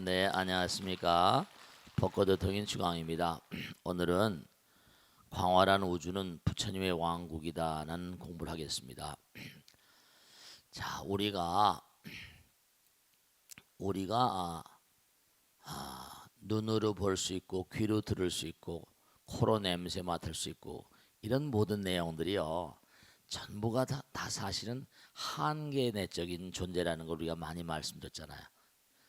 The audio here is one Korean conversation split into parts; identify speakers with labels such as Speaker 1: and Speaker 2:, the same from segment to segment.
Speaker 1: 네, 안녕하십니까. 벚꽃의 통인 주광입니다. 오늘은 광활한 우주는 부처님의 왕국이다라는 공부를 하겠습니다. 자, 우리가 눈으로 볼 수 있고 귀로 들을 수 있고 코로 냄새 맡을 수 있고 이런 모든 내용들이요, 전부가 다 사실은 한계 내적인 존재라는 걸 우리가 많이 말씀드렸잖아요.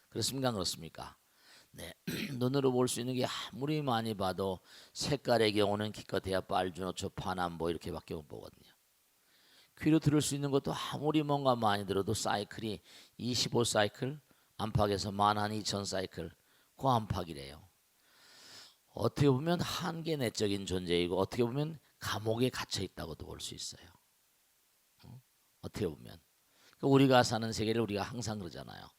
Speaker 1: 그렇습니까? 그렇습니까? 네, 눈으로 볼 수 있는 게 아무리 많이 봐도 색깔의 경우는 기껏해야 빨주노초 파남보 이렇게밖에 못 보거든요. 귀로 들을 수 있는 것도 아무리 뭔가 많이 들어도 사이클이 25사이클, 안팎에서 12,000사이클, 그 안팎이래요. 어떻게 보면 한계 내적인 존재이고 어떻게 보면 감옥에 갇혀 있다고도 볼 수 있어요. 어떻게 보면 우리가 사는 세계를 우리가 항상 그러잖아요.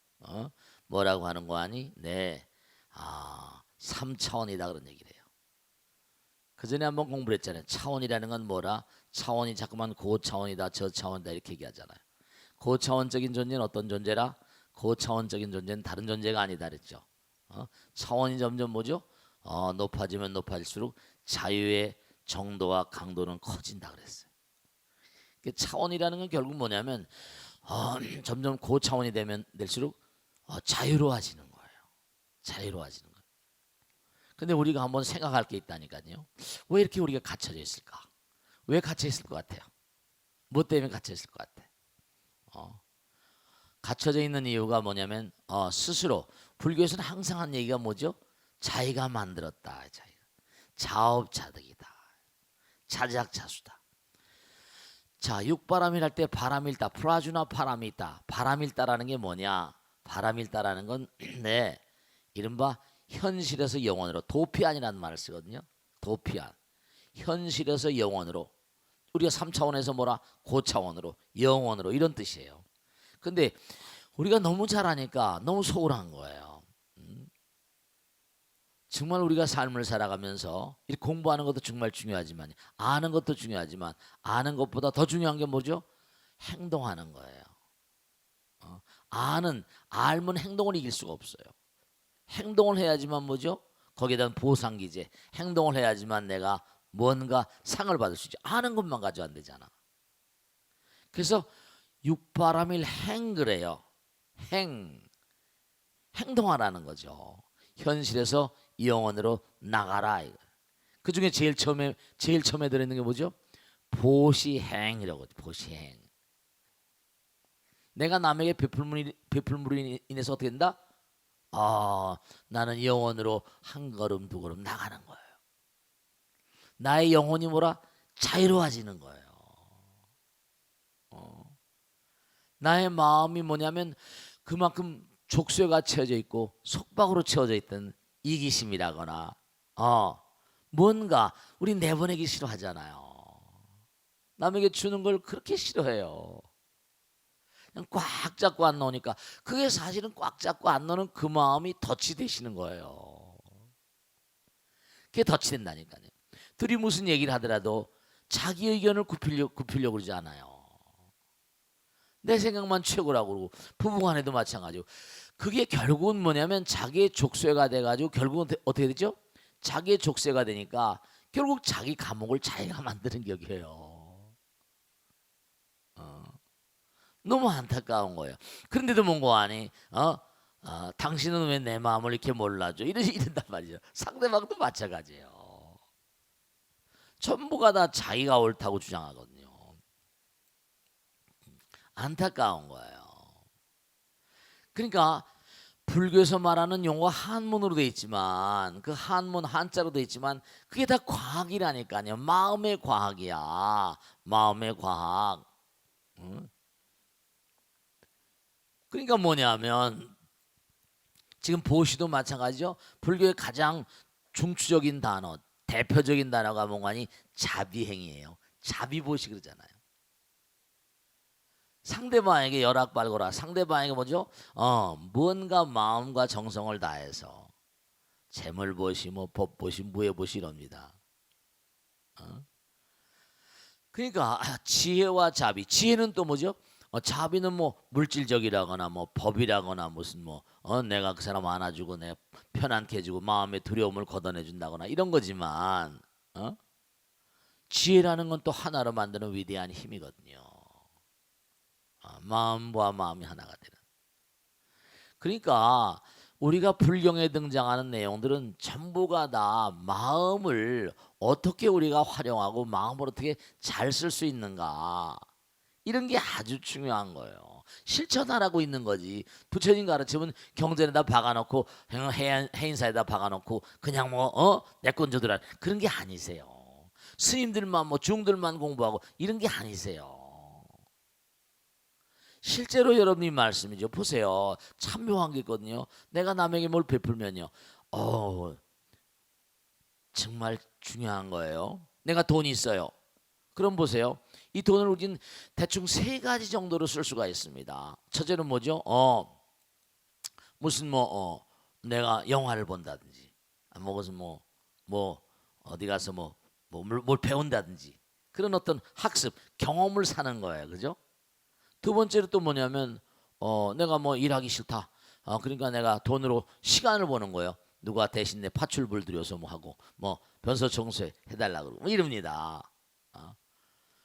Speaker 1: 뭐라고 하는 거 아니? 네, 3차원이다 그런 얘기를 해요. 그 전에 한번 공부를 했잖아요. 차원이라는 건 뭐라? 차원이 자꾸만 고차원이다 저차원이다 이렇게 얘기하잖아요. 고차원적인 존재는 어떤 존재라? 고차원적인 존재는 다른 존재가 아니다 그랬죠. 차원이 점점 뭐죠? 높아지면 높아질수록 자유의 정도와 강도는 커진다 그랬어요. 차원이라는 건 결국 뭐냐면 점점 고차원이 되면 될수록 자유로워지는 거예요. 자유로워지는 거예요. 근데 우리가 한번 생각할 게 있다니까요. 왜 이렇게 우리가 갇혀져 있을까? 왜 갇혀 있을 것 같아요? 뭐 때문에 갇혀 있을 것 같아? 갇혀져 있는 이유가 뭐냐면 스스로 불교에서는 항상 한 얘기가 뭐죠? 자기가 만들었다. 자기가 자업자득이다. 자작자수다. 자, 육바람일 때 바람일다. 프라주나 바람이 있다. 바람일다라는 게 뭐냐? 바람일다라는 건 네, 이른바 현실에서 영원으로, 도피안이라는 말을 쓰거든요. 도피안. 현실에서 영원으로. 우리가 3차원에서 뭐라? 고차원으로, 영원으로 이런 뜻이에요. 근데 우리가 너무 잘하니까 너무 소홀한 거예요. 정말 우리가 삶을 살아가면서 이렇게 공부하는 것도 정말 중요하지만 아는 것도 중요하지만 아는 것보다 더 중요한 게 뭐죠? 행동하는 거예요. 알면 행동을 이길 수가 없어요. 행동을 해야지만 뭐죠? 거기에 대한 보상기제. 행동을 해야지만 내가 뭔가 상을 받을 수 있죠. 아는 것만 가지고 안 되잖아. 그래서 육바람일 행그래요. 행동하라는 거죠. 현실에서 영원으로 나가라. 그 중에 제일 처음에 들어있는 게 뭐죠? 보시행이라고. 보시행. 내가 남에게 베풀므로 인해서 어떻게 된다? 나는 영원으로 한 걸음 두 걸음 나가는 거예요. 나의 영혼이 뭐라? 자유로워지는 거예요. 나의 마음이 뭐냐면 그만큼 족쇄가 채워져 있고 속박으로 채워져 있던 이기심이라거나 뭔가 우리 내보내기 싫어하잖아요. 남에게 주는 걸 그렇게 싫어해요. 그냥 꽉 잡고 안 나오니까 그게 사실은 꽉 잡고 안 나오는 그 마음이 덫이 되시는 거예요. 그게 덫이 된다니까요. 둘이 무슨 얘기를 하더라도 자기 의견을 굽히려고 그러지 않아요. 내 생각만 최고라고 그러고 부부간에도 마찬가지고 그게 결국은 뭐냐면 자기의 족쇄가 돼가지고 결국은 어떻게 되죠? 자기의 족쇄가 되니까 결국 자기 감옥을 자기가 만드는 격이에요. 너무 안타까운 거예요. 그런데도 뭔고 아니? 당신은 왜 내 마음을 이렇게 몰라줘? 이런단 말이죠. 상대방도 마찬가지예요. 전부가 다 자기가 옳다고 주장하거든요. 안타까운 거예요. 그러니까 불교에서 말하는 용어가 한문으로 돼 있지만 그 한문 한자로 돼 있지만 그게 다 과학이라니까요. 마음의 과학이야. 마음의 과학. 그러니까 뭐냐면 지금 보시도 마찬가지죠. 불교의 가장 중추적인 단어, 대표적인 단어가 뭔가니 자비행이에요. 자비보시 그러잖아요. 상대방에게 열악발거라. 상대방에게 뭐죠? 뭔가 마음과 정성을 다해서 재물보시, 뭐 법보시, 무예보시 이럽니다. 그러니까 지혜와 자비. 지혜는 또 뭐죠? 자비는 뭐 물질적이라거나 뭐 법이라거나 무슨 뭐 내가 그 사람 안아주고 내 편안케 해주고 마음의 두려움을 걷어내 준다거나 이런 거지만 지혜라는 건 또 하나로 만드는 위대한 힘이거든요. 마음과 마음이 하나가 되는. 그러니까 우리가 불경에 등장하는 내용들은 전부가 다 마음을 어떻게 우리가 활용하고 마음을 어떻게 잘 쓸 수 있는가, 이런 게 아주 중요한 거예요. 실천하라고 있는 거지. 부처님 가르침은 경전에다 박아놓고 해인사에다 박아놓고 그냥 뭐 내 건 줘들라 그런 게 아니세요. 스님들만 뭐 중들만 공부하고 이런 게 아니세요. 실제로 여러분이 말씀이죠. 보세요. 참 묘한 게 있거든요. 내가 남에게 뭘 베풀면요, 정말 중요한 거예요. 내가 돈이 있어요. 그럼 보세요. 이 돈을 우린 대충 세 가지 정도로 쓸 수가 있습니다. 첫째는 뭐죠? 무슨 내가 영화를 본다든지, 무슨 뭐 어디 가서 뭘 배운다든지, 그런 어떤 학습 경험을 사는 거예요. 그죠? 두 번째로 또 뭐냐면 내가 뭐 일하기 싫다. 그러니까 내가 돈으로 시간을 버는 거예요. 누가 대신 내 파출부를 들여서 뭐 하고 뭐 변소 청소해 달라 그러고 뭐 이럽니다.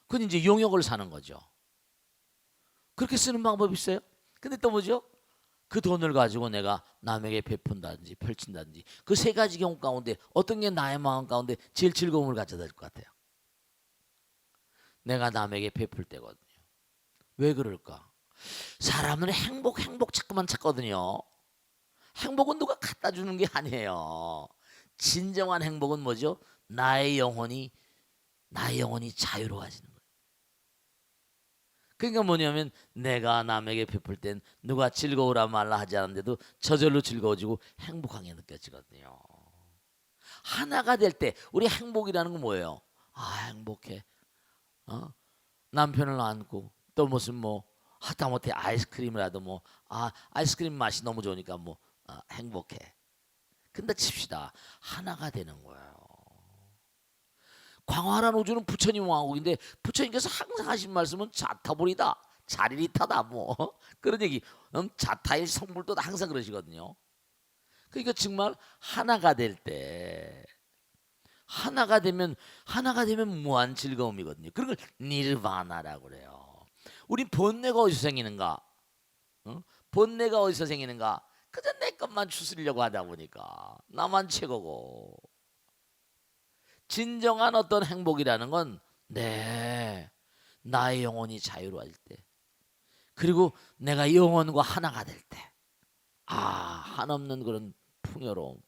Speaker 1: 그건 이제 용역을 사는 거죠. 그렇게 쓰는 방법이 있어요. 근데 또 뭐죠? 그 돈을 가지고 내가 남에게 베푼다든지 펼친다든지, 그 세 가지 경우 가운데 어떤 게 나의 마음 가운데 제일 즐거움을 가져다 줄 것 같아요? 내가 남에게 베풀 때거든요. 왜 그럴까? 사람은 행복 자꾸만 찾거든요. 행복은 누가 갖다 주는 게 아니에요. 진정한 행복은 뭐죠? 나의 영혼이 자유로워지는 거예요. 그러니까 뭐냐면 내가 남에게 베풀 땐 누가 즐거우라 말라 하지 않는데도 저절로 즐거워지고 행복하게 느껴지거든요. 하나가 될 때 우리 행복이라는 건 뭐예요? 행복해. 남편을 안고 또 무슨 하다못해 아이스크림이라도 아이스크림 맛이 너무 좋으니까 행복해. 근데 칩시다. 하나가 되는 거예요. 광활한 우주는 부처님 왕국인데 부처님께서 항상 하신 말씀은 자타불이다, 자리리타다 그런 얘기. 자타의 성불도 항상 그러시거든요. 그러니까 정말 하나가 될 때, 하나가 되면 무한 즐거움이거든요. 그런 걸 니르바나라고 그래요. 우리 번뇌가 어디서 생기는가? 번뇌가 어디서 생기는가? 그저 내 것만 추스리려고 하다 보니까 나만 최고고. 진정한 어떤 행복이라는 건 나의 영혼이 자유로워질 때, 그리고 내가 영혼과 하나가 될 때, 한없는 그런 풍요로움.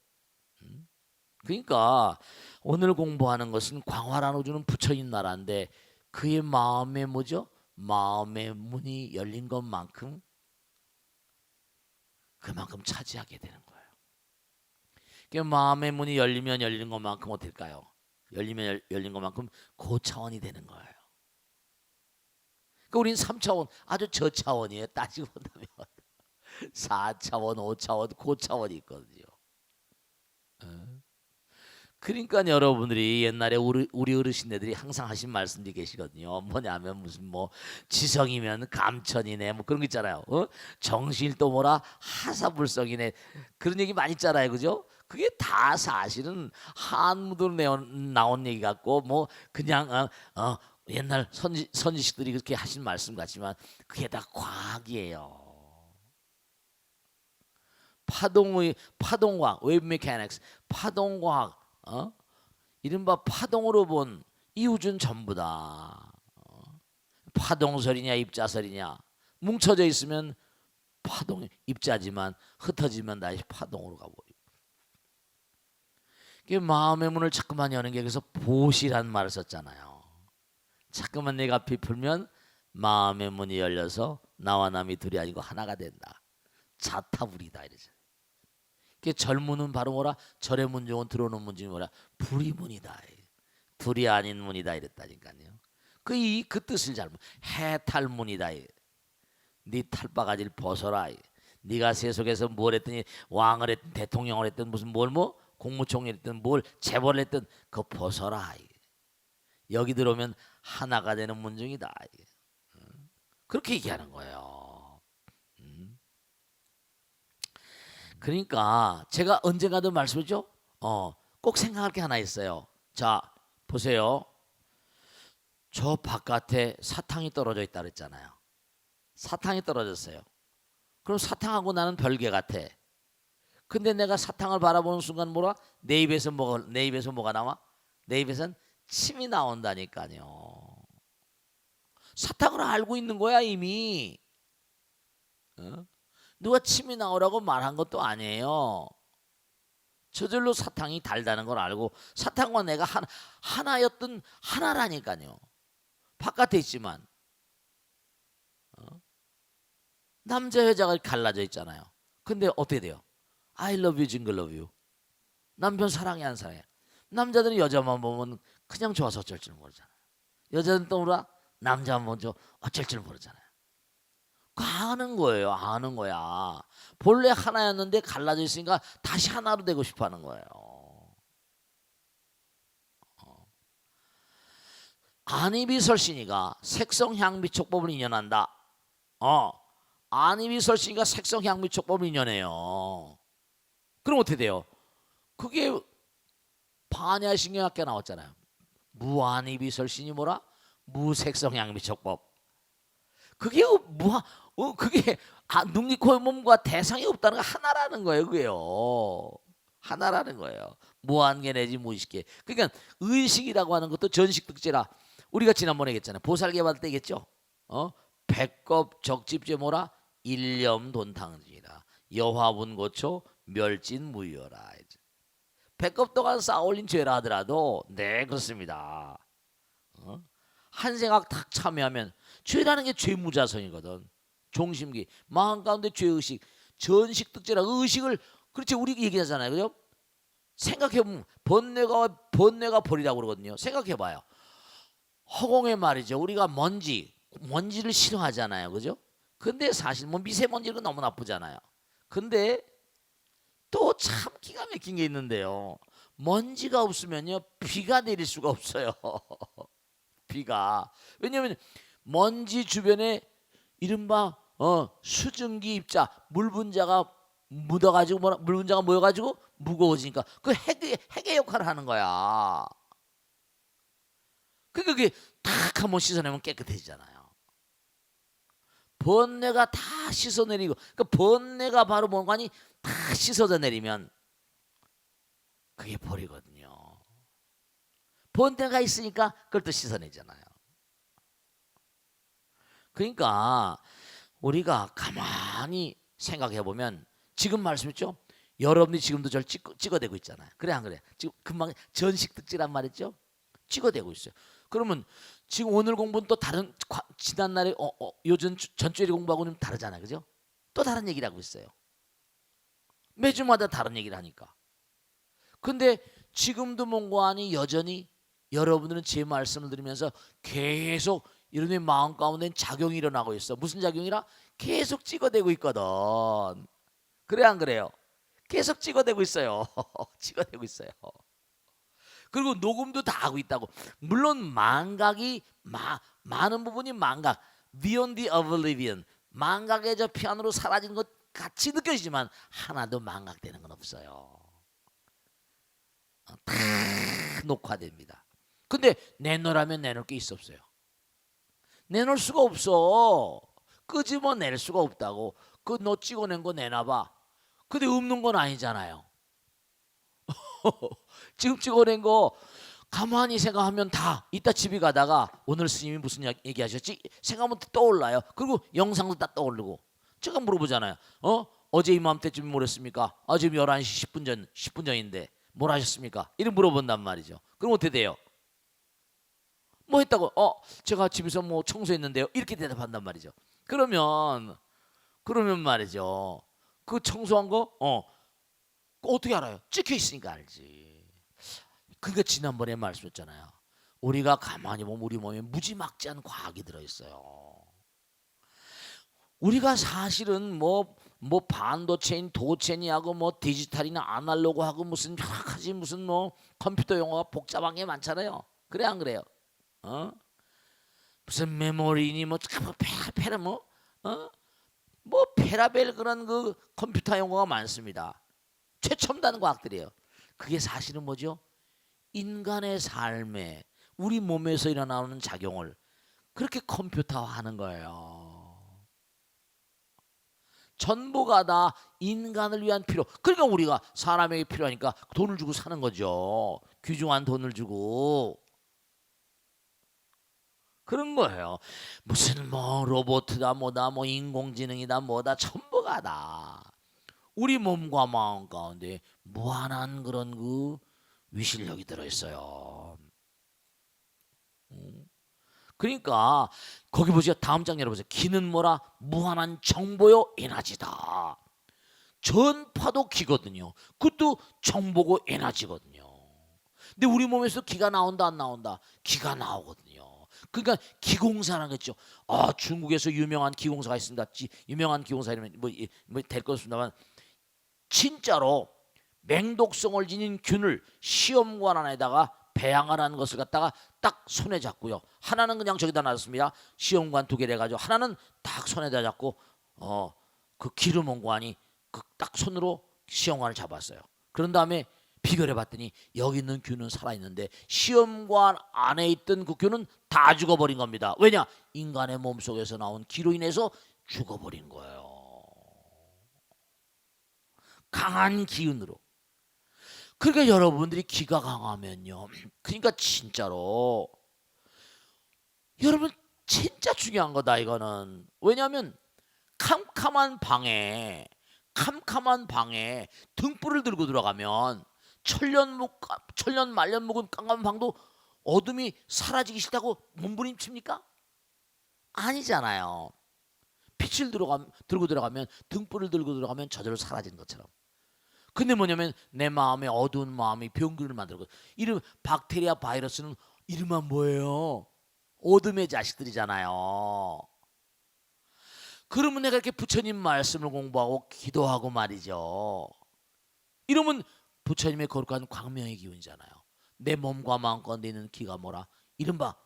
Speaker 1: 그러니까 오늘 공부하는 것은 광활한 우주는 부처님 나라인데 그의 마음에 뭐죠? 마음의 문이 열린 것만큼 그만큼 차지하게 되는 거예요. 그 마음의 문이 열리면 열린 것만큼 어떨까요? 열리면 열린 것만큼 고차원이 되는 거예요. 그러니까 우리는 3차원, 아주 저차원이에요. 따지고 본다면 4차원, 5차원, 고차원이 있거든요. 그러니까 여러분들이 옛날에 우리 어르신네들이 항상 하신 말씀들이 계시거든요. 뭐냐면 무슨 지성이면 감천이네 그런 거 있잖아요. 정신이 또 뭐라 하사불성이네, 그런 얘기 많이 있잖아요. 그죠? 그게 다 사실은 한문으로 나온 얘기 같고 그냥 옛날 선지식들이 그렇게 하신 말씀 같지만 그게 다 과학이에요. 파동과학, 웨이브 메카닉스, 파동과학, 이른바 파동으로 본 이 우주는 전부다. 파동설이냐 입자설이냐, 뭉쳐져 있으면 파동 입자지만 흩어지면 다시 파동으로 가버리고. 마음의 문을 자꾸만 여는 게, 그래서 보시란 말을 썼잖아요. 자꾸만 내가 비풀면 마음의 문이 열려서 나와 남이 둘이 아니고 하나가 된다. 자타불이다 이러죠. 절문은 바로 뭐라? 절의 문종은 들어오는 문종이 뭐라? 불이 문이다. 둘이 아닌 문이다 이랬다니까요. 그 뜻을 잘못. 해탈문이다. 네 탈바가지를 벗어라. 네가 세속에서 뭘 했더니 왕을 했든 대통령을 했든 무슨 공무총리를 했든 뭘 재벌을 했든 그거 벗어라. 여기 들어오면 하나가 되는 문종이다. 그렇게 얘기하는 거예요. 그러니까 제가 언젠가도 말씀했죠. 꼭 생각할 게 하나 있어요. 자, 보세요. 저 바깥에 사탕이 떨어져 있다 그랬잖아요. 사탕이 떨어졌어요. 그럼 사탕하고 나는 별개 같아. 근데 내가 사탕을 바라보는 순간 뭐라? 내 입에서 뭐가 나와? 내 입에선 침이 나온다니까요. 사탕을 알고 있는 거야 이미. 누가 침이 나오라고 말한 것도 아니에요. 저절로 사탕이 달다는 걸 알고 사탕과 내가 하나였던 하나라니까요. 바깥에 있지만 남자 여자가 갈라져 있잖아요. 근데 어떻게 돼요? I love you, jingle love you. 남편 사랑해 안 사랑해? 남자들은 여자만 보면 그냥 좋아서 어쩔 줄 모르잖아요. 여자는 또 뭐라? 남자만 보면 어쩔 줄 모르잖아요. 아는 거예요. 아는 거야. 본래 하나였는데 갈라져 있으니까 다시 하나로 되고 싶어 하는 거예요. 안이비설신이가 색성향미촉법을 인연한다. 안이비설신이가 색성향미촉법을 인연해요. 그럼 어떻게 돼요? 그게 반야신경학계 나왔잖아요. 무안이비설신이 뭐라? 무색성향미촉법. 그게 그게 능리코의 몸과 대상이 없다는 거 하나라는 거예요. 그게요. 하나라는 거예요. 무한계 내지 무의식계. 그러니까 의식이라고 하는 것도 전식특제라. 우리가 지난번에 얘기했잖아요. 보살계 받을 때 얘기했죠. 백겁 적집제 뭐라? 일념돈탕이라. 여화분고초 멸진무효라. 백겁 동안 쌓아올린 죄라 하더라도 네 그렇습니다. 한 생각 탁 참여하면 죄라는 게 죄무자성이거든. 종심기 마음 가운데 죄의식 전식특제라. 의식을 그렇지 우리 얘기하잖아요. 그죠? 생각해보면 번뇌가 벌이라고 그러거든요. 생각해봐요. 허공에 말이죠. 우리가 먼지를 싫어하잖아요. 그죠? 근데 사실 뭐 미세먼지는 너무 나쁘잖아요. 근데 또 참 기가 막힌 게 있는데요. 먼지가 없으면요 비가 내릴 수가 없어요. 비가. 왜냐하면 먼지 주변에 이른바 수증기 입자 물 분자가 묻어가지고 물 분자가 모여가지고 무거워지니까 그 핵의 역할을 하는 거야. 그게 탁 한번 씻어내면 깨끗해지잖아요. 번뇌가 다 씻어내리고 그 번뇌가 바로 뭔가니 다 씻어져 내리면 그게 벌이거든요. 번뇌가 있으니까 그걸 또 씻어내잖아요. 그러니까 우리가 가만히 생각해 보면 지금 말씀했죠. 여러분이 지금도 저를 찍어대고 있잖아요. 그래 안 그래? 지금 금방 전식특지란 말했죠. 찍어대고 있어요. 그러면 지금 오늘 공부는 또 다른 지난날에 요즘 전주일 공부하고는 좀 다르잖아요. 그죠? 또 다른 얘기를 하고 있어요. 매주마다 다른 얘기를 하니까. 근데 지금도 뭔가 아니 여전히 여러분들은 제 말씀을 들으면서 계속 이런 마음 가운데 작용이 일어나고 있어. 무슨 작용이라? 계속 찍어대고 있거든. 그래 안 그래요? 계속 찍어대고 있어요. 찍어대고 있어요. 그리고 녹음도 다 하고 있다고. 물론 망각이 많은 부분이 망각, beyond the oblivion, 망각의 저 피안으로 사라진 것 같이 느껴지지만 하나도 망각되는 건 없어요. 다 녹화됩니다. 근데 내놓으라면 내놓을 게 있어 없어요? 내놓을 수가 없어. 끄집어낼 수가 없다고. 그 너 찍어낸 거 내놔봐. 근데 없는 건 아니잖아요. 지금 찍어낸 거 가만히 생각하면 다 이따 집에 가다가 오늘 스님이 무슨 얘기하셨지? 생각하면 떠올라요. 그리고 영상도 다 떠오르고. 제가 물어보잖아요. 어제 이맘때쯤 뭘 했습니까? 지금 11시 10분 전인데 뭘 하셨습니까? 이렇게 물어본단 말이죠. 그럼 어떻게 돼요? 뭐 했다고? 제가 집에서 뭐 청소했는데요. 이렇게 대답한단 말이죠. 그러면 말이죠. 그 청소한 거 어떻게 알아요? 찍혀 있으니까 알지. 그게 지난번에 말씀했잖아요. 우리가 가만히 보면 우리 몸에 무지막지한 과학이 들어있어요. 우리가 사실은 뭐 반도체인 도체니하고 뭐 디지털이나 아날로그하고 무슨 여러 가지 무슨 뭐 컴퓨터 용어가 복잡한 게 많잖아요. 그래 안 그래요? 무슨 메모리니 뭐 페라 뭐 페라벨 그런 그 컴퓨터 용어가 많습니다. 최첨단 과학들이에요. 그게 사실은 뭐죠? 인간의 삶에 우리 몸에서 일어나는 작용을 그렇게 컴퓨터화하는 거예요. 전부가 다 인간을 위한 필요. 그러니까 우리가 사람에게 필요하니까 돈을 주고 사는 거죠. 귀중한 돈을 주고. 그런 거예요. 무슨 뭐 로봇이다 뭐다 뭐 인공지능이다 뭐다 전부가 다 우리 몸과 마음 가운데 무한한 그런 그 위실력이 들어있어요. 그러니까 거기 보세요. 다음 장 열어보세요. 기는 뭐라? 무한한 정보요 에너지다. 전파도 기거든요. 그것도 정보고 에너지거든요. 근데 우리 몸에서 기가 나온다 안 나온다? 기가 나오거든요. 그러니까 기공사라는 거죠. 중국에서 유명한 기공사가 있습니다. 유명한 기공사 이름은 뭐될 것입니다만 진짜로 맹독성을 지닌 균을 시험관 안에다가 배양을 하는 것을 갖다가 딱 손에 잡고요. 하나는 그냥 저기다 놨습니다. 시험관 2개를 해가지고 하나는 딱 손에다 잡고 그 기름 원관이 그 딱 손으로 시험관을 잡았어요. 그런 다음에 비교를 해봤더니 여기 있는 균은 살아있는데 시험관 안에 있던 그 균은 다 죽어버린 겁니다. 왜냐? 인간의 몸속에서 나온 기로 인해서 죽어버린 거예요. 강한 기운으로. 그러니까 여러분들이 기가 강하면요. 그러니까 진짜로 여러분 진짜 중요한 거다 이거는. 왜냐하면 캄캄한 방에 등불을 들고 들어가면 천년 말년 묵은 깜깜한 방도 어둠이 사라지기 싫다고 몸부림칩니까? 아니잖아요. 빛을 들고 들어가면 등불을 들고 들어가면 저절로 사라지는 것처럼. 근데 뭐냐면 내 마음에 어두운 마음이 병균을 만들고 이름 박테리아 바이러스는 이름만 뭐예요? 어둠의 자식들이잖아요. 그러면 내가 이렇게 부처님 말씀을 공부하고 기도하고 말이죠. 이러면 부처님의 거룩한 광명의 기운이잖아요. 내 몸과 마음 가운데 있는 기가 뭐라? 이른바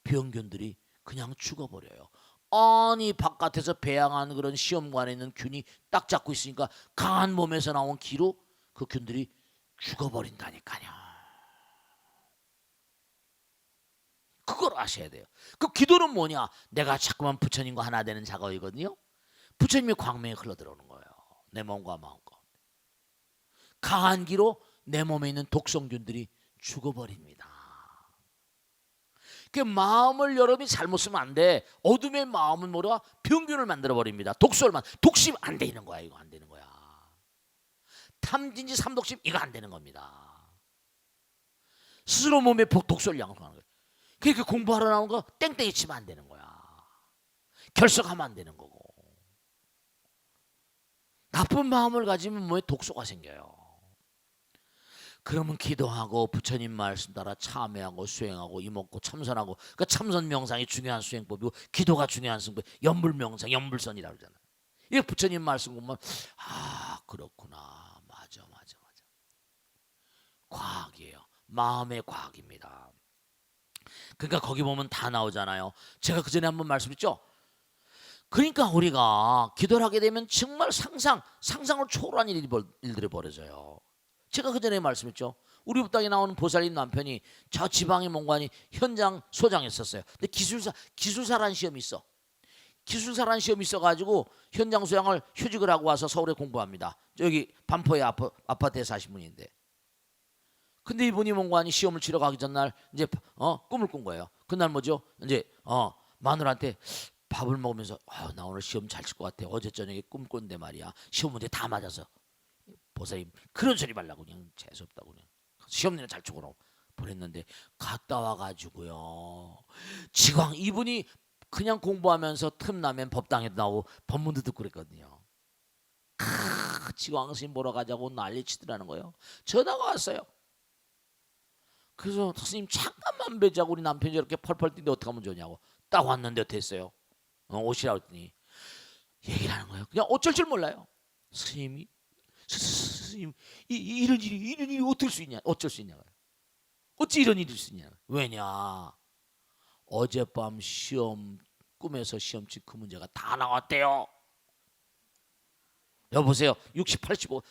Speaker 1: 병균들이 그냥 죽어버려요. 아니 바깥에서 배양한 그런 시험관에 있는 균이 딱 잡고 있으니까 강한 몸에서 나온 기로 그 균들이 죽어버린다니까요. 그걸 아셔야 돼요. 그 기도는 뭐냐? 내가 자꾸만 부처님과 하나 되는 작업이거든요. 부처님의 광명이 흘러들어오는 거예요. 내 몸과 마음과 강한 기로 내 몸에 있는 독성균들이 죽어버립니다. 그 마음을 여러분이 잘못 쓰면 안 돼. 어둠의 마음은 뭐라? 병균을 만들어 버립니다. 독심 안 되는 거야. 이거 안 되는 거야. 탐진지 삼독심 이거 안 되는 겁니다. 스스로 몸에 독소를 양성하는 거예요. 그러니까 공부하러 나온 거 땡땡이 치면 안 되는 거야. 결석하면 안 되는 거고. 나쁜 마음을 가지면 몸에 독소가 생겨요. 그러면 기도하고 부처님 말씀 따라 참회하고 수행하고 이먹고 참선하고. 그러니까 참선 명상이 중요한 수행법이고 기도가 중요한 수행법. 연불 명상, 연불선이라고 그러잖아요. 이게 부처님 말씀 보면 그렇구나. 맞아. 과학이에요. 마음의 과학입니다. 그러니까 거기 보면 다 나오잖아요. 제가 그 전에 한번 말씀드렸죠. 그러니까 우리가 기도를 하게 되면 정말 상상을 초월한 일들이 벌어져요. 제가 그 전에 말씀했죠. 우리 땅에 나오는 보살님 남편이 저 지방의 몽관이 현장 소장했었어요. 근데 기술사란 시험이 있어. 기술사란 시험이 있어가지고 현장 소장을 휴직을 하고 와서 서울에 공부합니다. 여기 반포의 아파트에 사신 분인데. 근데 이분이 몽관이 시험을 치러 가기 전날 이제 꿈을 꾼 거예요. 그날 뭐죠? 이제 마누라한테 밥을 먹으면서 나 오늘 시험 잘 칠 것 같아. 어제 저녁에 꿈 꿨는데 말이야. 시험 문제 다 맞아서. 보살님 그런 소리 말라고 그냥 재수없다고 그냥 시험내는 잘 치고 보냈는데 갔다 와가지고요. 지광 이분이 그냥 공부하면서 틈나면 법당에도 나오고 법문도 듣고 그랬거든요. 지광스님 보러 가자고 난리치더라는 거예요. 전화가 왔어요. 그래서 스님 잠깐만 뵈자고 우리 남편이 저렇게 펄펄 뛰는데 어떻게 하면 좋냐고. 딱 왔는데 어땠어요? 오시라고 했더니 얘기를 하는 거예요. 그냥 어쩔 줄 몰라요. 스님이 스님 이런 일이 어쩔 수 있냐? 어쩔 수 있냐고요. 어찌 이런 일이 있을 수 있냐? 왜냐? 어젯밤 시험 꿈에서 시험치 그 문제가 다 나왔대요. 여보세요. 60, 85,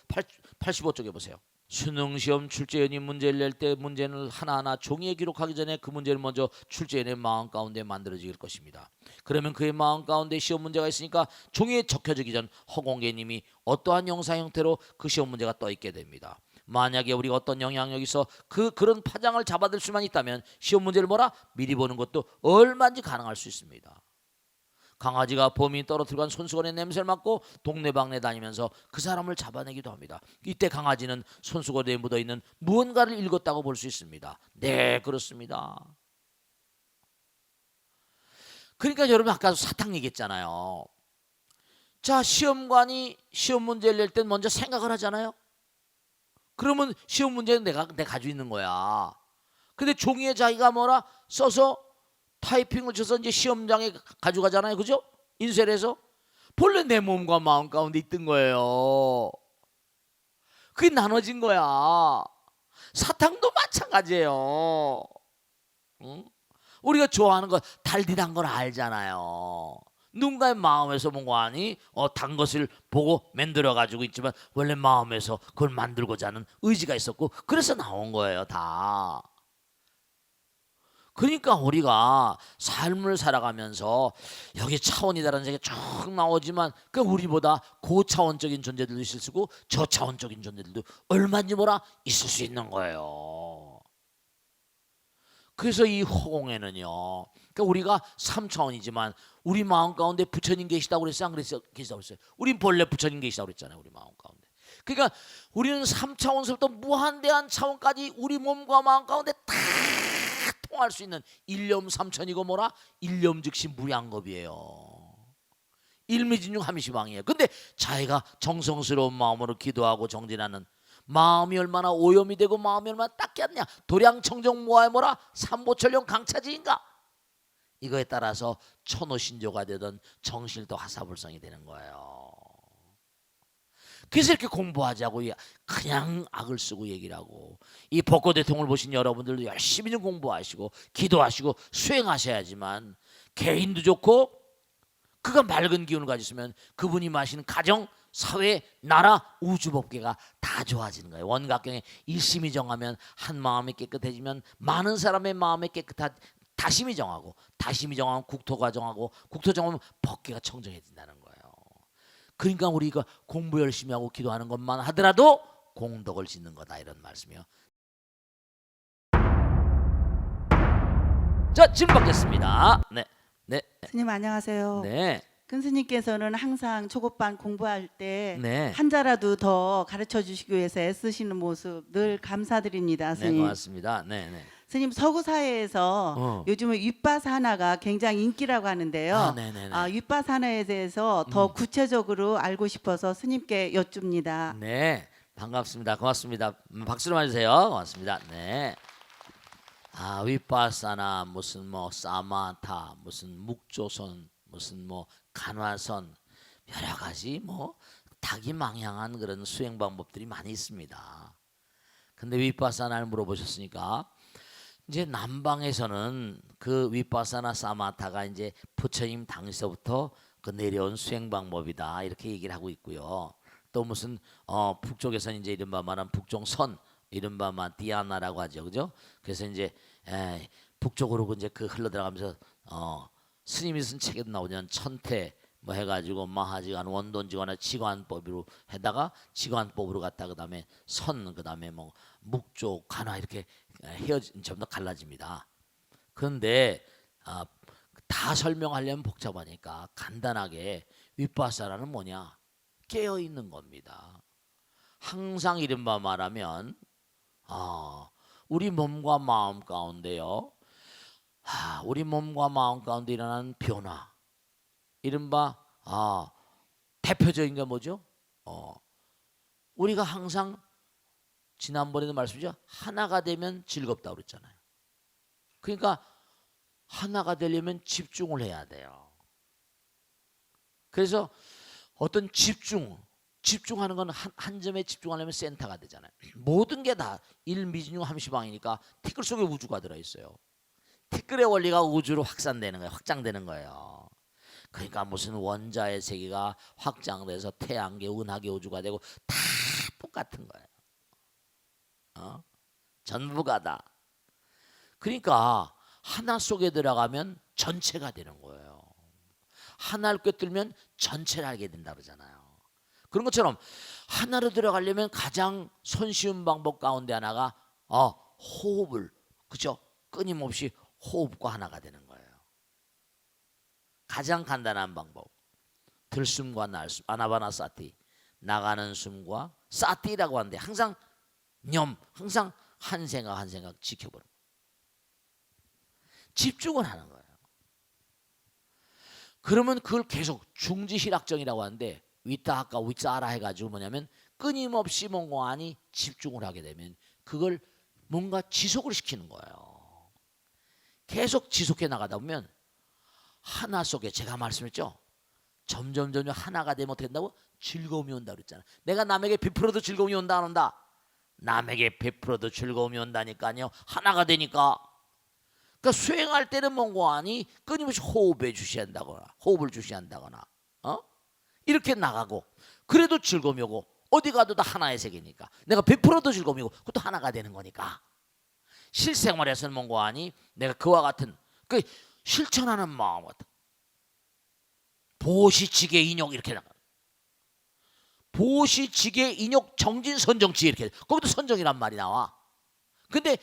Speaker 1: 85쪽에 보세요. 수능시험 출제연이 문제를 낼 때 문제는 하나하나 종이에 기록하기 전에 그 문제를 먼저 출제연의 마음 가운데 만들어질 것입니다. 그러면 그의 마음 가운데 시험 문제가 있으니까 종이에 적혀지기 전 허공개님이 어떠한 영상 형태로 그 시험 문제가 떠 있게 됩니다. 만약에 우리가 어떤 영향력이 있어 그런 파장을 잡아들 수만 있다면 시험 문제를 미리 보는 것도 얼마든지 가능할 수 있습니다. 강아지가 범인 떨어뜨리고 간 손수건의 냄새를 맡고 동네방네 다니면서 그 사람을 잡아내기도 합니다. 이때 강아지는 손수건에 묻어있는 무언가를 읽었다고 볼 수 있습니다. 네, 그렇습니다. 그러니까 여러분 아까 사탕 얘기했잖아요. 자, 시험관이 시험 문제를 낼 땐 먼저 생각을 하잖아요. 그러면 시험 문제는 내가 가지고 있는 거야. 근데 종이에 자기가 써서 타이핑을 쳐서 이제 시험장에 가져가잖아요. 그죠? 인쇄를 해서. 본래 내 몸과 마음 가운데 있던 거예요. 그게 나눠진 거야. 사탕도 마찬가지예요. 응? 우리가 좋아하는 거 달디단 걸 알잖아요. 누군가의 마음에서 뭔가 하니 단 것을 보고 만들어 가지고 있지만 원래 마음에서 그걸 만들고자 하는 의지가 있었고 그래서 나온 거예요. 다. 그러니까 우리가 삶을 살아가면서 여기 차원이 다른 세계 쭉 나오지만 그 우리보다 고차원적인 존재들도 있을 수 있고 저차원적인 존재들도 얼마든지 있을 수 있는 거예요. 그래서 이 허공에는요. 그러니까 우리가 3차원이지만 우리 마음 가운데 부처님 계시다고 그랬어요? 안 그랬어요? 계시다고 그랬어요? 우린 본래 부처님 계시다고 그랬잖아요. 우리 마음 가운데. 그러니까 우리는 3차원서부터 무한대한 차원까지 우리 몸과 마음 가운데 다 통할 수 있는 일념 삼천이고 일념 즉시 무량겁이에요. 일미진중 함시방이에요. 근데 자기가 정성스러운 마음으로 기도하고 정진하는 마음이 얼마나 오염이 되고 마음이 얼마나 닦게 않냐. 도량청정 모아야 삼보철령 강차지인가. 이거에 따라서 천호신조가 되던 정신도 하사불성이 되는 거예요. 그래서 이렇게 공부하자고 그냥 악을 쓰고 얘기를 하고 이 벚꽃 대통을 보신 여러분들도 열심히 좀 공부하시고 기도하시고 수행하셔야지만 개인도 좋고 그가 맑은 기운을 가지시면 그분이 마시는 가정, 사회, 나라, 우주법계가 다 좋아지는 거예요. 원각경에 일심이 정하면 한 마음이 깨끗해지면 많은 사람의 마음이 다심이 정하고 다심이 정하면 국토가 정하고 국토 정하면 법계가 청정해진다는 거예요. 그러니까 우리가 공부 열심히 하고 기도하는 것만 하더라도 공덕을 짓는 거다 이런 말씀이요. 자, 질문 받겠습니다. 네.
Speaker 2: 스님 안녕하세요.
Speaker 1: 네.
Speaker 2: 큰 스님께서는 항상 초급반 공부할 때
Speaker 1: 네.
Speaker 2: 한자라도 더 가르쳐 주시기 위해서 애쓰시는 모습 늘 감사드립니다.
Speaker 1: 네,
Speaker 2: 스님.
Speaker 1: 고맙습니다. 네.
Speaker 2: 스님 서구 사회에서 요즘은 윗바사나가 굉장히 인기라고 하는데요.
Speaker 1: 네네네.
Speaker 2: 윗바사나에 대해서 더 구체적으로 알고 싶어서 스님께 여쭙니다.
Speaker 1: 네, 반갑습니다. 고맙습니다. 박수로 맞으세요. 고맙습니다. 네. 윗바사나 무슨 사마타 무슨 묵조선 무슨 간화선 여러 가지 다기망향한 그런 수행 방법들이 많이 있습니다. 근데 윗바사나를 물어보셨으니까 이제 남방에서는 그 윗바사나 사마타가 이제 부처님 당시서부터 그 내려온 수행 방법이다 이렇게 얘기를 하고 있고요. 또 무슨 북쪽에서는 이제 이른바 말한 북종선 이른바 디아나라고 하죠, 그죠? 그래서 이제 북쪽으로 이제 그 흘러 들어가면서 스님이 쓴 책에도 나오면 천태 해가지고 마하지간 원돈지관의 지관법으로 해다가 지관법으로 갔다 그다음에 선 그다음에 묵조 간화 이렇게 헤어진 점도 갈라집니다. 그런데 다 설명하려면 복잡하니까 간단하게 윗바사라는 뭐냐? 깨어 있는 겁니다. 항상 이른바 말하면 우리 몸과 마음 가운데요. 우리 몸과 마음 가운데 일어나는 변화. 이른바 대표적인 게 뭐죠? 우리가 항상 지난번에도 말씀드렸죠. 하나가 되면 즐겁다고 그랬잖아요. 그러니까 하나가 되려면 집중을 해야 돼요. 그래서 어떤 집중하는 건 한 점에 집중하려면 센터가 되잖아요. 모든 게 다 일미진용 함시방이니까 티끌 속에 우주가 들어있어요. 티끌의 원리가 우주로 확산되는 거예요. 확장되는 거예요. 그러니까 무슨 원자의 세계가 확장돼서 태양계, 은하계, 우주가 되고 다 똑같은 거예요. 전부가 다. 그러니까 하나 속에 들어가면 전체가 되는 거예요. 하나를 꿰뚫면 전체를 알게 된다 그러잖아요. 그런 것처럼 하나로 들어가려면 가장 손쉬운 방법 가운데 하나가 호흡을, 그죠? 끊임없이 호흡과 하나가 되는 거예요. 가장 간단한 방법. 들숨과 날숨, 아나바나사티, 나가는 숨과 사티라고 하는데 항상 항상 한 생각 한 생각 지켜보는 거예요. 집중을 하는 거예요. 그러면 그걸 계속 중지희락정이라고 하는데 위타하까 위짜라 해가지고 뭐냐면 끊임없이 뭔가 아니 집중을 하게 되면 그걸 뭔가 지속을 시키는 거예요. 계속 지속해 나가다 보면 하나 속에 제가 말씀했죠. 점점 하나가 되면 어떻게 된다고? 즐거움이 온다 그랬잖아. 내가 남에게 베풀어도 즐거움이 온다 안 온다? 남에게 베풀어도 즐거움이 온다니까요. 하나가 되니까. 그러니까 수행할 때는 뭔가 아니 끊임없이 호흡을 주시한다거나 이렇게 나가고 그래도 즐거움이 오고 어디 가도 다 하나의 세계니까 내가 베풀어도 즐거움이 오고 그것도 하나가 되는 거니까 실생활에서는 뭔가 아니 내가 그와 같은 그 실천하는 마음 같은 보시지계 인욕 이렇게 나가. 보시지계 인욕 정진 선정치 이렇게 거기도 선정이란 말이 나와. 근데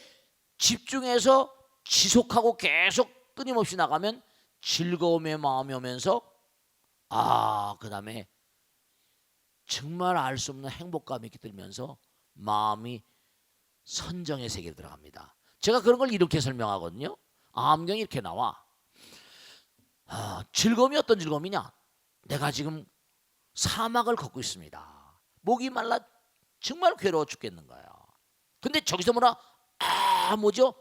Speaker 1: 집중해서 지속하고 계속 끊임없이 나가면 즐거움의 마음이 오면서 그 다음에 정말 알 수 없는 행복감이 들면서 마음이 선정의 세계로 들어갑니다. 제가 그런 걸 이렇게 설명하거든요. 암경이 이렇게 나와. 즐거움이 어떤 즐거움이냐? 내가 지금 사막을 걷고 있습니다. 목이 말라 정말 괴로워 죽겠는 거예요. 근데 저기서 뭐죠?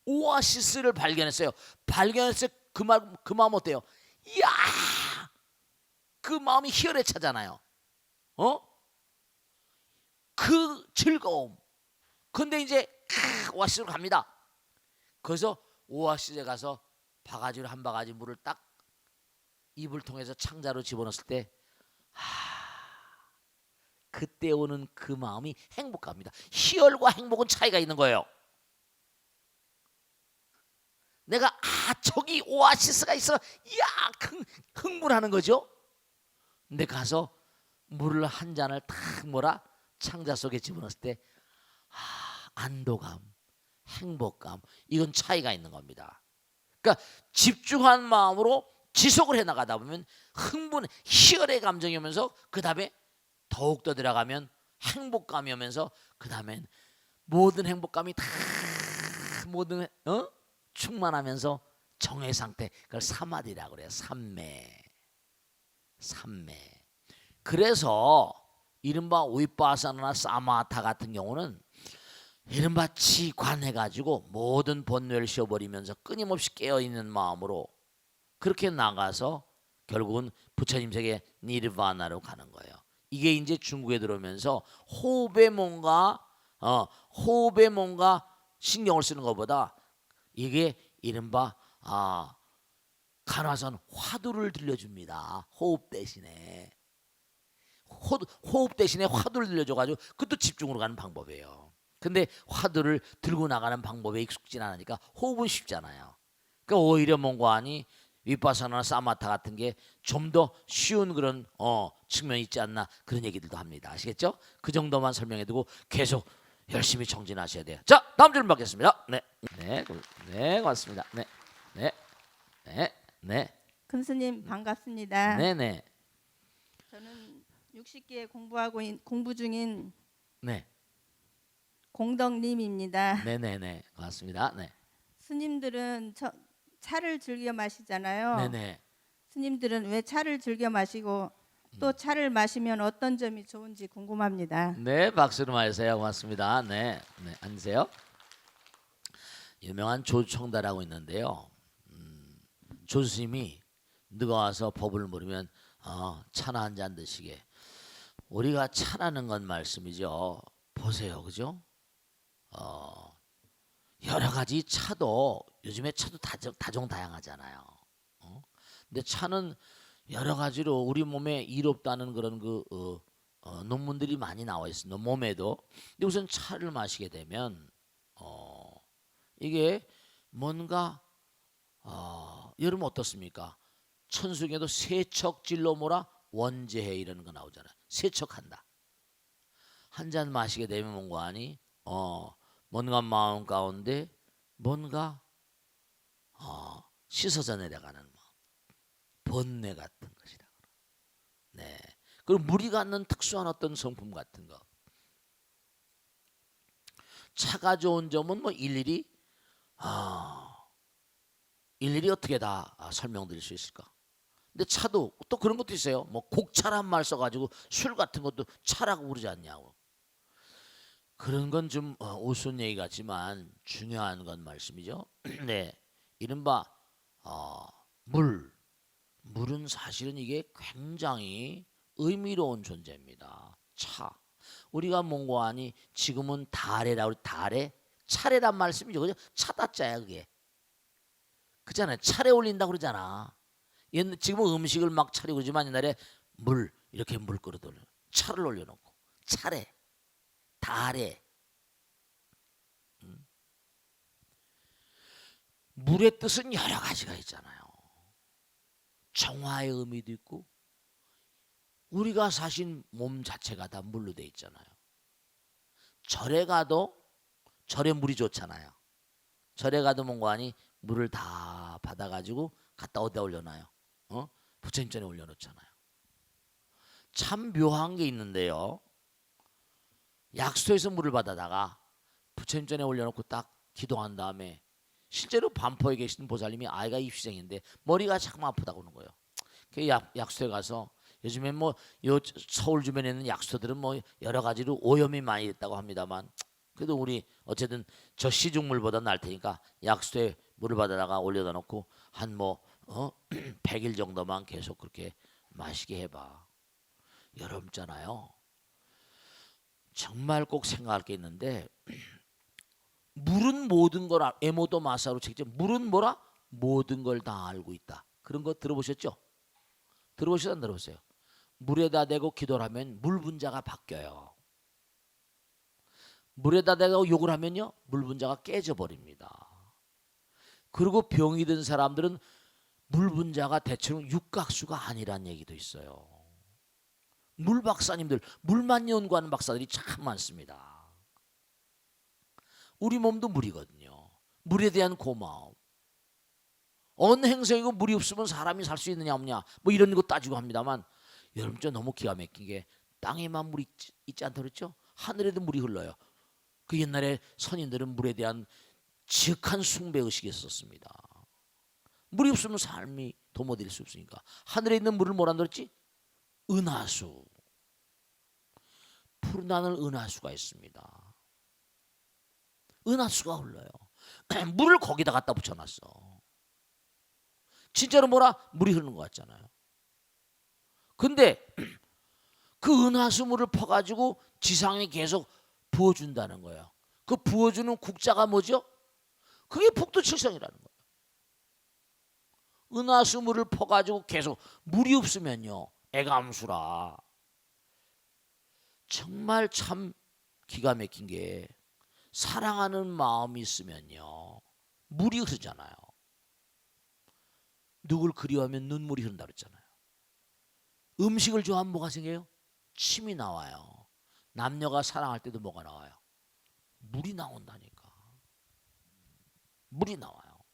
Speaker 1: 오아시스를 발견했어요. 그 마음 어때요? 이야! 그 마음이 희열에 차잖아요. 그 즐거움. 근데 이제 오아시스로 갑니다. 그래서 오아시스에 가서 바가지로 한 바가지 물을 딱 입을 통해서 창자로 집어넣었을 때 그때 오는 그 마음이 행복합니다. 희열과 행복은 차이가 있는 거예요. 내가 저기 오아시스가 있어 이야 흥분하는 거죠. 근데 가서 물을 한 잔을 탁 창자 속에 집어넣었을 때 안도감, 행복감 이건 차이가 있는 겁니다. 그러니까 집중한 마음으로 지속을 해나가다 보면 희열의 감정이 오면서 그 다음에 더욱더 들어가면 행복감이 오면서 그 다음엔 모든 행복감이 다 충만하면서 정의 상태 그걸 사마디라고 그래요. 삼매. 그래서 이른바 위파사나 사마타 같은 경우는 이른바 치관해가지고 모든 본뇌를 쉬어버리면서 끊임없이 깨어있는 마음으로 그렇게 나가서 결국은 부처님 세계 니르바나로 가는 거예요. 이게 이제 중국에 들어오면서 호흡에 뭔가 신경을 쓰는 것보다 이게 이른바 간화선 화두를 들려줍니다. 호흡 대신에 화두를 들려줘가지고 그것도 집중으로 가는 방법이에요. 근데 화두를 들고 나가는 방법에 익숙지 않으니까 호흡은 쉽잖아요. 그러니까 오히려 뭔가 아니 위파사나 사마타 같은 게 좀 더 쉬운 그런 측면이 있지 않나 그런 얘기들도 합니다. 아시겠죠? 그 정도만 설명해두고 계속 열심히 정진하셔야 돼요. 자, 다음 질문 받겠습니다. 네, 고맙습니다. 네.
Speaker 3: 금스님 반갑습니다.
Speaker 1: 네.
Speaker 3: 저는 60기에 공부 중인
Speaker 1: 네.
Speaker 3: 공덕님입니다.
Speaker 1: 네. 고맙습니다. 네.
Speaker 3: 스님들은 차를 즐겨 마시잖아요.
Speaker 1: 네.
Speaker 3: 스님들은 왜 차를 즐겨 마시고 또 차를 마시면 어떤 점이 좋은지 궁금합니다.
Speaker 1: 네, 박수로 말해주세요. 고맙습니다. 네, 앉으세요. 유명한 조청다라고 있는데요. 조스님이 누가 와서 법을 물으면 차나 한 잔 드시게. 우리가 차라는 건 말씀이죠. 보세요, 그죠? 여러 가지 차도 요즘에 차도 다종다양하잖아요. 근데 차는 여러 가지로 우리 몸에 이롭다는 그런 논문들이 많이 나와 있습니다. 몸에도. 근데 우선 차를 마시게 되면 이게 뭔가 여러분 어떻습니까? 천수경에도 세척질로 뭐라 원제해 이러는 거 나오잖아요. 세척한다. 한 잔 마시게 되면 뭔가 하니 뭔가 마음 가운데 뭔가 씻어져 내려가는 마음, 번뇌 같은 것이다. 네. 그리고 물이 갖는 특수한 어떤 성품 같은 거. 차가 좋은 점은 뭐 일일이 어떻게 다 설명드릴 수 있을까? 근데 차도 또 그런 것도 있어요. 뭐 곡차란 말 써가지고 술 같은 것도 차라고 부르지 않냐고. 그런 건 좀 우스운 얘기 같지만 중요한 건 말씀이죠. 네, 이른바 물은 사실은 이게 굉장히 의미로운 존재입니다. 차. 우리가 뭔가 하니 지금은 다래라고 다래 차례란 말씀이죠. 그죠? 차다짜야 그게. 그잖아요. 차례 올린다 그러잖아. 지금은 음식을 막 차리고 그러지만 옛날에 물 이렇게 물그릇을 차를 올려놓고 차례 다래. 물의 뜻은 여러 가지가 있잖아요. 정화의 의미도 있고 우리가 사신 몸 자체가 다 물로 돼 있잖아요. 절에 가도 절에 물이 좋잖아요. 절에 가도 뭔가 하니 물을 다 받아가지고 갖다 어디다 올려놔요? 부처님 전에 올려놓잖아요. 참 묘한 게 있는데요. 약수에서 물을 받아다가 부처님 전에 올려놓고 딱 기도한 다음에 실제로 반포에 계신 보살님이 아이가 입시생인데 머리가 자꾸 아프다고 하는 거예요. 그 약수에 가서 요즘에 뭐 요 서울 주변에 있는 약수들은 뭐 여러 가지로 오염이 많이 있다고 합니다만 그래도 우리 어쨌든 저 시중물보다 나을 테니까 약수에 물을 받아다가 올려다 놓고 한 100일 정도만 계속 그렇게 마시게 해봐. 여름 있잖아요. 정말 꼭 생각할 게 있는데 물은 모든 걸 에모도 마사로 책죠. 물은 뭐라? 모든 걸 다 알고 있다. 그런 거 들어보셨죠? 들어보셨다 안 들어보세요? 물에다 대고 기도를 하면 물 분자가 바뀌어요. 물에다 대고 욕을 하면요 물 분자가 깨져 버립니다. 그리고 병이 든 사람들은 물 분자가 대체로 육각수가 아니란 얘기도 있어요. 물 박사님들, 물만 연구하는 박사들이 참 많습니다. 우리 몸도 물이거든요. 물에 대한 고마움. 어느 행성이고 물이 없으면 사람이 살 수 있느냐 없냐 뭐 이런 거 따지고 합니다만 여러분 저 너무 기가 막힌 게 땅에만 물이 있지 않다 그랬죠? 하늘에도 물이 흘러요. 그 옛날에 선인들은 물에 대한 지극한 숭배의식이 있었습니다. 물이 없으면 삶이 도모될 수 없으니까 하늘에 있는 물을 뭐라 그랬지? 은하수. 푸른 하늘 은하수가 있습니다. 은하수가 흘러요. 물을 거기다 갖다 붙여놨어. 진짜로 뭐라? 물이 흐르는 것 같잖아요. 근데 그 은하수물을 퍼가지고 지상에 계속 부어준다는 거예요. 그 부어주는 국자가 뭐죠? 그게 북두칠성이라는 거예요. 은하수물을 퍼가지고 계속 물이 없으면요 애감수라. 정말 참 기가 막힌 게 사랑하는 마음이 있으면요 물이 흐르잖아요. 누굴 그리워하면 눈물이 흐른다 그랬잖아요. 음식을 좋아하면 뭐가 생겨요? 침이 나와요. 남녀가 사랑할 때도 뭐가 나와요? 물이 나온다니까. 물이 나와요.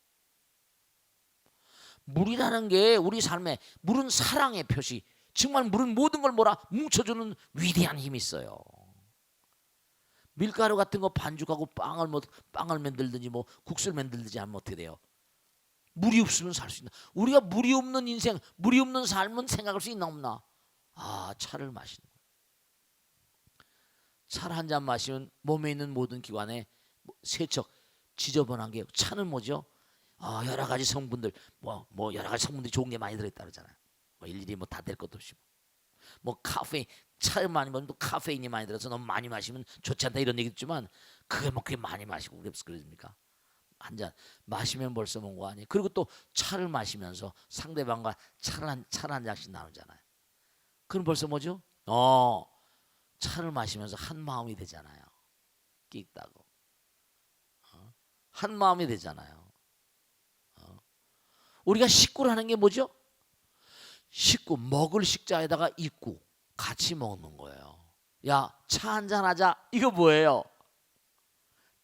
Speaker 1: 물이라는 게 우리 삶에 물은 사랑의 표시. 정말 물은 모든 걸 뭐라 뭉쳐주는 위대한 힘이 있어요. 밀가루 같은 거 반죽하고 빵을 만들든지 뭐 국수를 만들든지 하면 어떻게 돼요? 물이 없으면 살 수 있나? 우리가 물이 없는 인생, 물이 없는 삶은 생각할 수 있나 없나? 차를 마시는 거예요. 차를 한 잔 마시면 몸에 있는 모든 기관에 세척, 지저분한 게 차는 뭐죠? 여러 가지 성분들, 여러 가지 성분들이 좋은 게 많이 들어있다 그러잖아요. 일일이 다 될 것도 없이. 카페인, 차를 많이 마시면 또 카페인이 많이 들어서 너무 많이 마시면 좋지 않다 이런 얘기 있지만 그게 그렇게 많이 마시고 그럽니까? 한 잔 마시면 벌써 뭔 거 아니에요. 그리고 또 차를 마시면서 상대방과 차를 한 잔씩 나누잖아요. 그럼 벌써 뭐죠? 차를 마시면서 한 마음이 되잖아요. 끽다고 한 마음이 되잖아요. 우리가 식구라는 게 뭐죠? 식구, 먹을 식자에다가 입구 같이 먹는 거예요. 야, 차 한잔 하자. 이거 뭐예요?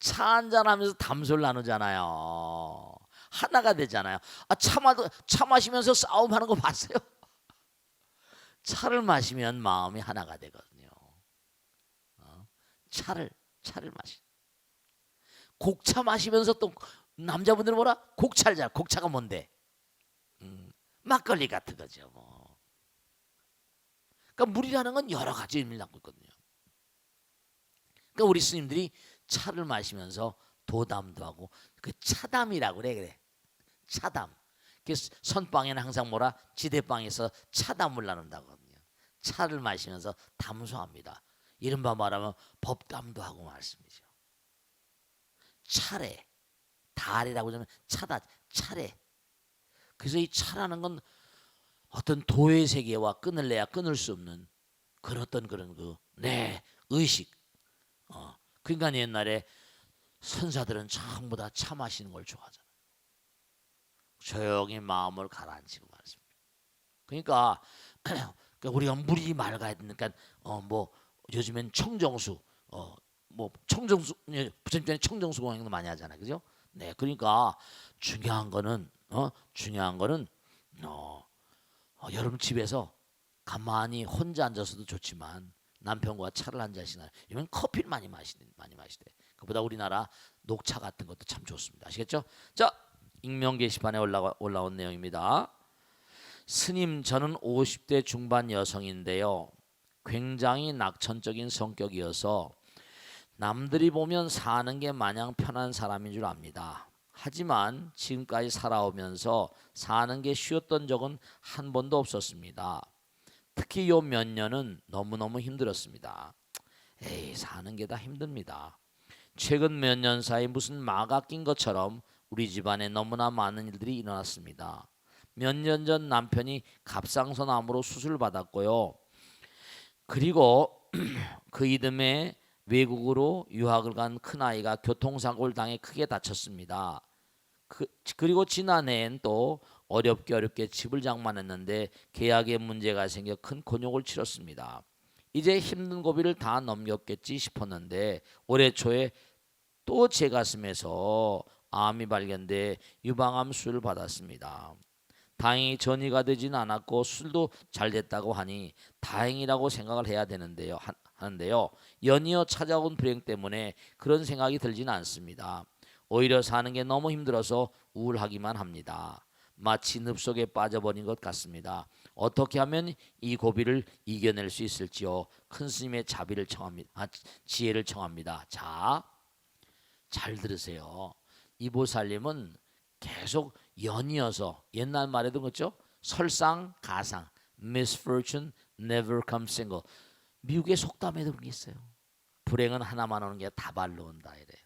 Speaker 1: 차 한잔 하면서 담소를 나누잖아요. 하나가 되잖아요. 차 마시면서 싸움하는 거 봤어요? 차를 마시면 마음이 하나가 되거든요. 차를 마시. 곡차 마시면서 또 남자분들은 뭐라? 곡차를 잘. 곡차가 뭔데? 막걸리 같은 거죠. 뭐. 그러니까 물이라는 건 여러 가지 의미를 갖고 있거든요. 그러니까 우리 스님들이 차를 마시면서 도담도 하고 그 차담이라고 그래. 차담. 선방에는 항상 뭐라? 지대방에서 차담을 나눈다거든요. 차를 마시면서 담소합니다. 이른바 말하면 법담도 하고 말씀이죠. 차례. 달이라고 하면 차다. 차례. 그래서 이 차라는 건 어떤 도의 세계와 끊을래야 끊을 수 없는 그런 의식. 그러니까 옛날에 선사들은 전부 다 차 마시는 걸 좋아하잖아요. 조용히 마음을 가라앉히고 말습니다. 그러니까 우리가 물이 맑아야 되니까 뭐 요즘엔 청정수 부처님께는 청정수 공양도 많이 하잖아요, 그죠? 네, 그러니까 중요한 거는 여러분 집에서 가만히 혼자 앉아서도 좋지만 남편과 차를 한 잔씩 이건 커피를 많이 마시대. 그보다 우리나라 녹차 같은 것도 참 좋습니다. 아시겠죠? 자, 익명 게시판에 올라온 내용입니다. 스님, 저는 50대 중반 여성인데요. 굉장히 낙천적인 성격이어서 남들이 보면 사는 게 마냥 편한 사람인 줄 압니다. 하지만 지금까지 살아오면서 사는 게 쉬웠던 적은 한 번도 없었습니다. 특히 요 몇 년은 너무너무 힘들었습니다. 사는 게 다 힘듭니다. 최근 몇 년 사이 무슨 마가 낀 것처럼 우리 집안에 너무나 많은 일들이 일어났습니다. 몇 년 전 남편이 갑상선암으로 수술을 받았고요. 그리고 그 이듬해 외국으로 유학을 간 큰아이가 교통사고를 당해 크게 다쳤습니다. 그리고 지난해엔 또 어렵게 집을 장만했는데 계약에 문제가 생겨 큰 곤욕을 치렀습니다. 이제 힘든 고비를 다 넘겼겠지 싶었는데 올해 초에 또 제 가슴에서 암이 발견돼 유방암 수술을 받았습니다. 다행히 전이가 되진 않았고 수술도 잘 됐다고 하니 다행이라고 생각을 해야 하는데요. 연이어 찾아온 불행 때문에 그런 생각이 들지는 않습니다. 오히려 사는 게 너무 힘들어서 우울하기만 합니다. 마치 늪속에 빠져버린 것 같습니다. 어떻게 하면 이 고비를 이겨낼 수 있을지요? 큰 스님의 지혜를 청합니다. 자, 잘 들으세요. 이보살님은 계속 연이어서 옛날 말에도 그렇죠? 설상가상, misfortune never comes single. 미국의 속담에도 그런 게 있어요. 불행은 하나만 오는 게 다발로 온다 이래요.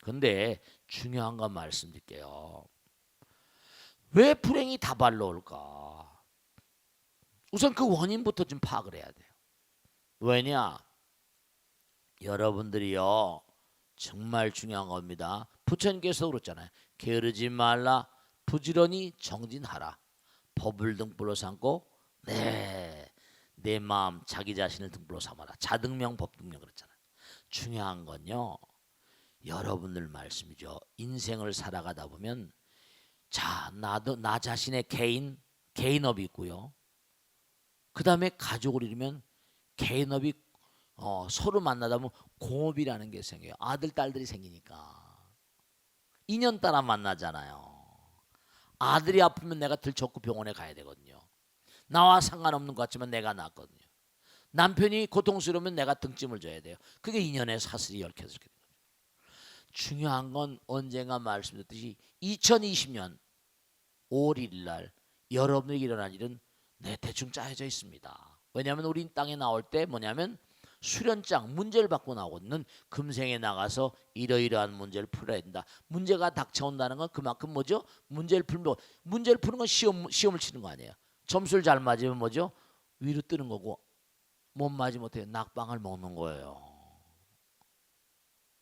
Speaker 1: 근데 중요한 건 말씀드릴게요. 왜 불행이 다발로 올까? 우선 그 원인부터 좀 파악을 해야 돼요. 왜냐? 여러분들이요. 정말 중요한 겁니다. 부처님께서 그랬잖아요. 게으르지 말라. 부지런히 정진하라. 법을 등불로 삼고 내 마음 자기 자신을 등불로 삼아라. 자등명 법등명 그랬잖아요. 중요한 건요. 여러분들 말씀이죠. 인생을 살아가다 보면 나 자신의 개인업이 있고요. 그 다음에 가족을 이루면 개인업이 서로 만나다 보면 공업이라는 게 생겨요. 아들 딸들이 생기니까 인연 따라 만나잖아요. 아들이 아프면 내가 들쳤고 병원에 가야 되거든요. 나와 상관없는 것 같지만 내가 낫거든요. 남편이 고통스러우면 내가 등짐을 져야 돼요. 그게 인연의 사슬이 얽혀서 그렇게 되거든요. 중요한 건 언젠가 말씀드렸듯이 2020년 5월 1일 날 여러분에게 일어난 일은 대충 짜여져 있습니다. 왜냐하면 우리 땅에 나올 때 뭐냐면 수련장 문제를 받고 나오는 금생에 나가서 이러이러한 문제를 풀어야 된다. 문제가 닥쳐온다는 건 그만큼 뭐죠? 문제를 푸는 건 시험을 치는 거 아니에요. 점수를 잘 맞으면 뭐죠? 위로 뜨는 거고 못 맞으면 어떻게 낙방을 먹는 거예요.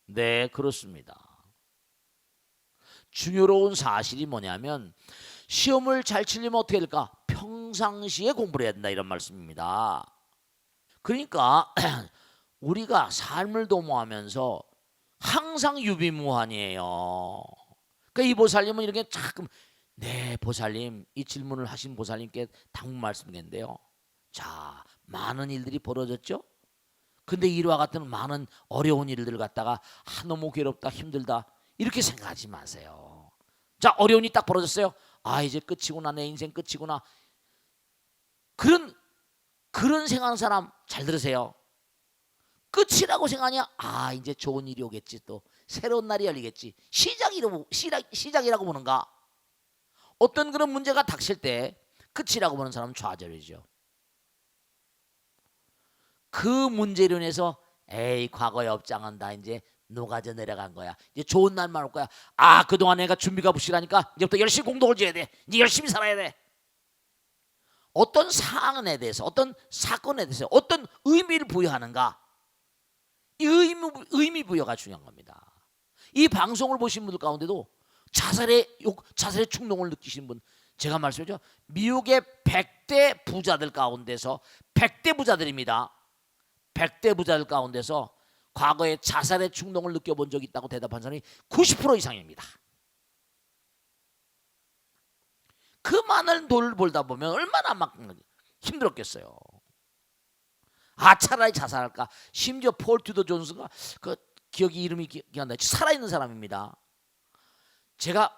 Speaker 1: 네, 그렇습니다. 중요로운 사실이 뭐냐면 시험을 잘 치려면 어떻게 될까? 평상시에 공부를 해야 된다 이런 말씀입니다. 그러니까 우리가 삶을 도모하면서 항상 유비무환이에요. 그러니까 이 보살님은 이렇게 자꾸 네 보살님 이 질문을 하신 보살님께 당부 말씀드리는데요. 자 많은 일들이 벌어졌죠. 근데 이와 같은 많은 어려운 일들 갖다가 너무 괴롭다 힘들다 이렇게 생각하지 마세요. 자 어려운 일이 딱 벌어졌어요. 아 이제 끝이구나 내 인생 끝이구나. 그런 생각하는 사람 잘 들으세요. 끝이라고 생각하냐? 아 이제 좋은 일이 오겠지 또 새로운 날이 열리겠지. 시작이라고 보는가? 어떤 그런 문제가 닥칠 때 끝이라고 보는 사람은 좌절이죠. 그 문제로 인해서 에이 과거의 업장은 다 이제 녹아져 내려간 거야. 이제 좋은 날만 올 거야. 아 그동안 내가 준비가 부실하니까 이제부터 열심히 공덕을 줘야 돼. 이제 열심히 살아야 돼. 어떤 사안에 대해서 어떤 사건에 대해서 어떤 의미를 부여하는가. 이 의미 부여가 중요한 겁니다. 이 방송을 보신 분들 가운데도 자살의 충동을 느끼시는 분 제가 말씀드렸죠. 미국의 100대 부자들 가운데서 100대 부자들입니다. 100대 부자들 가운데서 과거에 자살의 충동을 느껴본 적이 있다고 대답한 사람이 90% 이상입니다. 그 많은 돈을 벌다 보면 얼마나 막 힘들었겠어요. 아 차라리 자살할까. 심지어 폴 튜더 존스가 그 이름이 기억 안 나요. 살아있는 사람입니다. 제가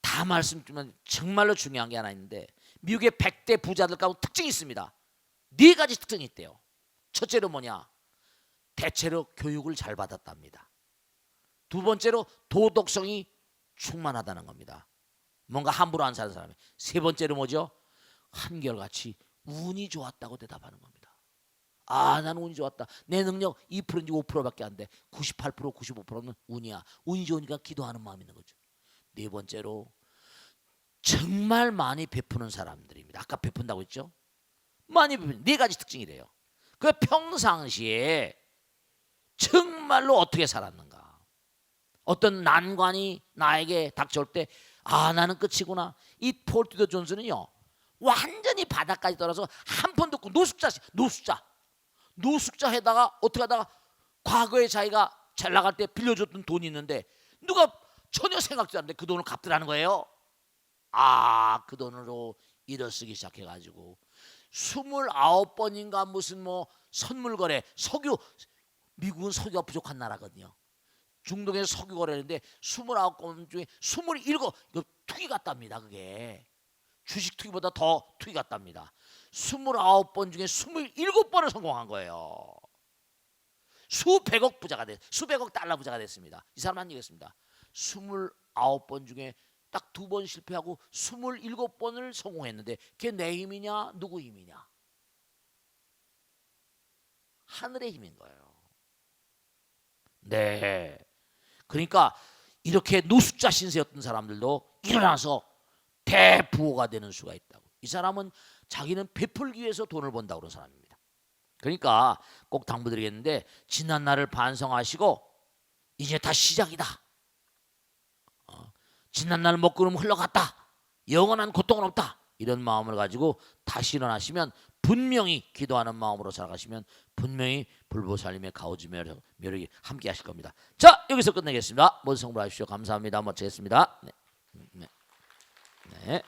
Speaker 1: 다 말씀드리면 정말로 중요한 게 하나 있는데 미국의 100대 부자들 가운데 특징이 있습니다. 4가지 특징이 있대요. 첫째로 뭐냐? 대체로 교육을 잘 받았답니다. 두 번째로 도덕성이 충만하다는 겁니다. 뭔가 함부로 안 사는 사람이. 세 번째로 뭐죠? 한결같이 운이 좋았다고 대답하는 겁니다. 아 나는 운이 좋았다. 내 능력 2%인지 5%밖에 안 돼. 98% 95%는 운이야. 운이 좋으니까 기도하는 마음이 있는 거죠. 네 번째로 정말 많이 베푸는 사람들입니다. 아까 베푼다고 했죠? 많이 베푸는 4가지 특징이래요. 그 평상시에 정말로 어떻게 살았는가. 어떤 난관이 나에게 닥쳐올 때 아 나는 끝이구나. 이 폴 튜더 존스는요 완전히 바닥까지 떨어서 한 푼도 없고 노숙자 해다가 어떻게 하다가 과거에 자기가 잘 나갈 때 빌려줬던 돈이 있는데 누가 전혀 생각도 안 했는데 그 돈을 갚더라는 거예요. 아 그 돈으로 일을 쓰기 시작해가지고 29번인가 무슨 뭐 선물 거래 석유 미국은 석유가 부족한 나라거든요. 중동에서 석유 거래하는데 29건 중에 27 이거 투기 같답니다. 그게 주식 투기보다 더 투기 같답니다. 29번 중에 27번을 성공한 거예요. 수백억 달러 부자가 됐습니다. 이 사람 한 얘기했습니다. 29번 중에 딱 2번 실패하고 27번을 성공했는데 그게 내 힘이냐 누구 힘이냐? 하늘의 힘인 거예요. 네. 그러니까 이렇게 노숙자 신세였던 사람들도 일어나서 대부호가 되는 수가 있다고. 이 사람은 자기는 베풀기 위해서 돈을 번다고 그런 사람입니다. 그러니까 꼭 당부드리겠는데 지난 날을 반성하시고 이제 다시 시작이다. 지난 날 먹구름 흘러갔다. 영원한 고통은 없다. 이런 마음을 가지고 다시 일어나시면 분명히 기도하는 마음으로 살아가시면 분명히 불보살님의 가오지 묘력이 함께 하실 겁니다. 자 여기서 끝내겠습니다. 모두 성불하십시오. 감사합니다. 마치겠습니다. 네.